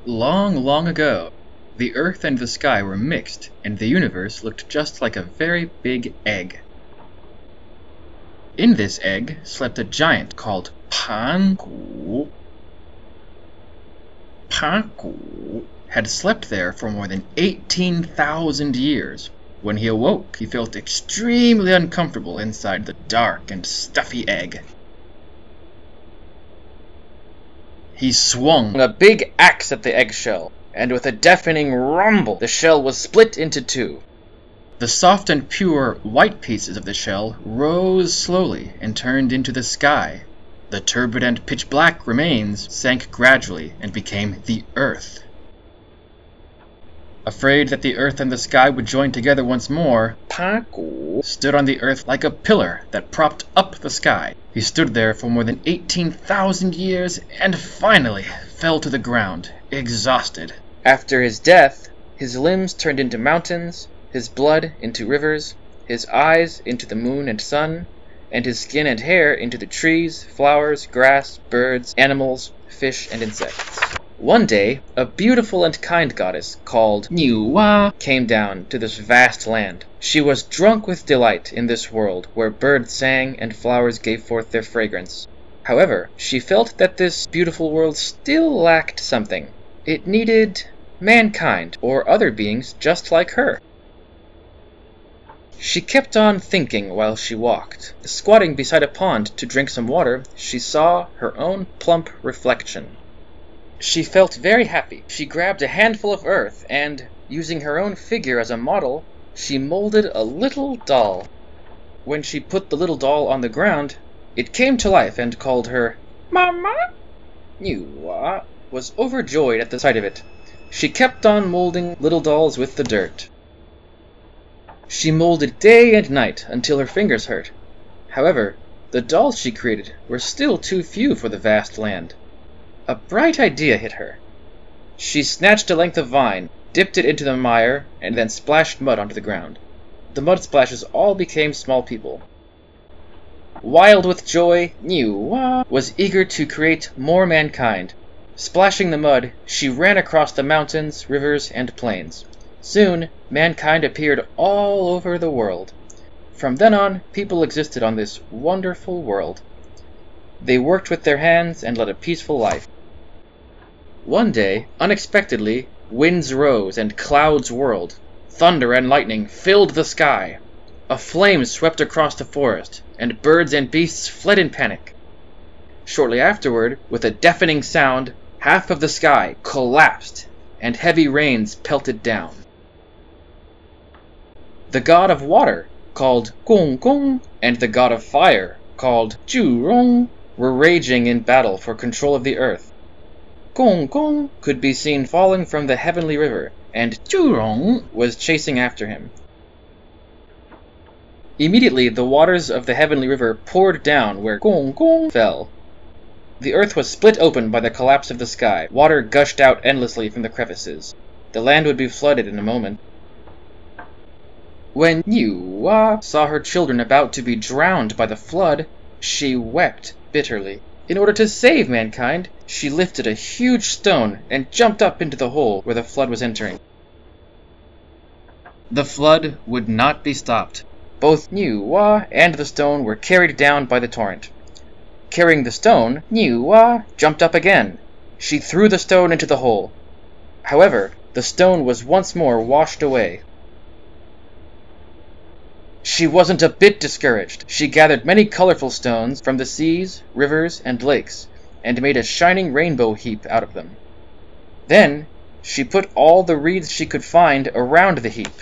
Long, long ago, the earth and the sky were mixed, and the universe looked just like a very big egg. In this egg slept a giant called Pangu. Pangu had slept there for more than 18,000 years. When he awoke, he felt extremely uncomfortable inside the dark and stuffy egg. He swung a big axe at the eggshell, and with a deafening rumble, the shell was split into two. The soft and pure white pieces of the shell rose slowly and turned into the sky. The turbid and pitch-black remains sank gradually and became the earth. Afraid that the earth and the sky would join together once more, Pangu stood on the earth like a pillar that propped up the sky. He stood there for more than 18,000 years and finally fell to the ground, exhausted. After his death, his limbs turned into mountains, his blood into rivers, his eyes into the moon and sun, and his skin and hair into the trees, flowers, grass, birds, animals, fish, and insects. One day, a beautiful and kind goddess called NnüüWā came down to this vast land. She was drunk with delight in this world where birds sang and flowers gave forth their fragrance. However, she felt that this beautiful world still lacked something. It needed mankind or other beings just like her. She kept on thinking while she walked. Squatting beside a pond to drink some water, she saw her own plump reflection. She felt very happy. She grabbed a handful of earth and, using her own figure as a model, she molded a little doll. When she put the little doll on the ground, it came to life and called her Mama. NnüüWā was overjoyed at the sight of it. She kept on molding little dolls with the dirt. She molded day and night until her fingers hurt. However, the dolls she created were still too few for the vast land. A bright idea hit her. She snatched a length of vine, dipped it into the mire, and then splashed mud onto the ground. The mud splashes all became small people. Wild with joy, NnüüWā was eager to create more mankind. Splashing the mud, she ran across the mountains, rivers, and plains. Soon, mankind appeared all over the world. From then on, people existed on this wonderful world. They worked with their hands and led a peaceful life. One day, unexpectedly, winds rose and clouds whirled. Thunder and lightning filled the sky. A flame swept across the forest, and birds and beasts fled in panic. Shortly afterward, with a deafening sound, half of the sky collapsed, and heavy rains pelted down. The god of water, called Gong Gong, and the god of fire, called Zhurong, were raging in battle for control of the earth. Gong Gong could be seen falling from the heavenly river, and Zhurong was chasing after him. Immediately, the waters of the heavenly river poured down where Gong Gong fell. The earth was split open by the collapse of the sky. Water gushed out endlessly from the crevices. The land would be flooded in a moment. When NüüWā saw her children about to be drowned by the flood, she wept bitterly. In order to save mankind, she lifted a huge stone and jumped up into the hole where the flood was entering. The flood would not be stopped. Both NüüWā and the stone were carried down by the torrent. Carrying the stone, NüüWā jumped up again. She threw the stone into the hole. However, the stone was once more washed away. She wasn't a bit discouraged. She gathered many colorful stones from the seas, rivers, and lakes, and made a shining rainbow heap out of them. Then, she put all the reeds she could find around the heap.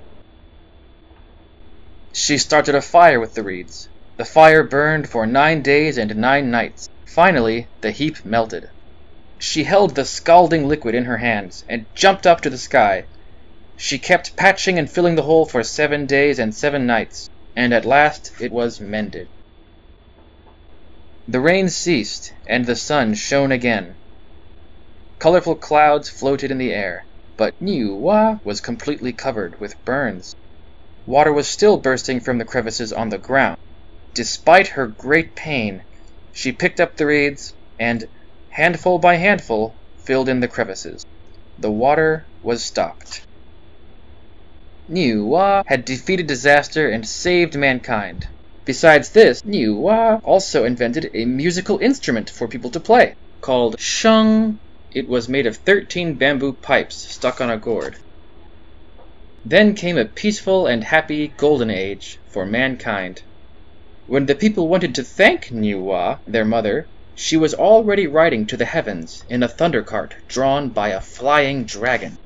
She started a fire with the reeds. The fire burned for 9 days and 9 nights. Finally, the heap melted. She held the scalding liquid in her hands and jumped up to the sky. She kept patching and filling the hole for 7 days and 7 nights, and at last it was mended. The rain ceased, and the sun shone again. Colorful clouds floated in the air, but NüüWā was completely covered with burns. Water was still bursting from the crevices on the ground. Despite her great pain, she picked up the reeds and, handful by handful, filled in the crevices. the water was stopped. NÜWA had defeated disaster and saved mankind. Besides this, NÜWA also invented a musical instrument for people to play, called sheng. It was made of 13 bamboo pipes stuck on a gourd. Then came a peaceful and happy golden age for mankind. When the people wanted to thank NÜWA, their mother, she was already riding to the heavens in a thundercart drawn by a flying dragon.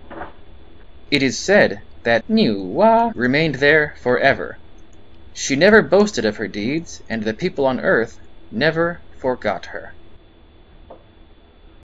It is said that NÜWA remained there forever. She never boasted of her deeds, and the people on earth never forgot her.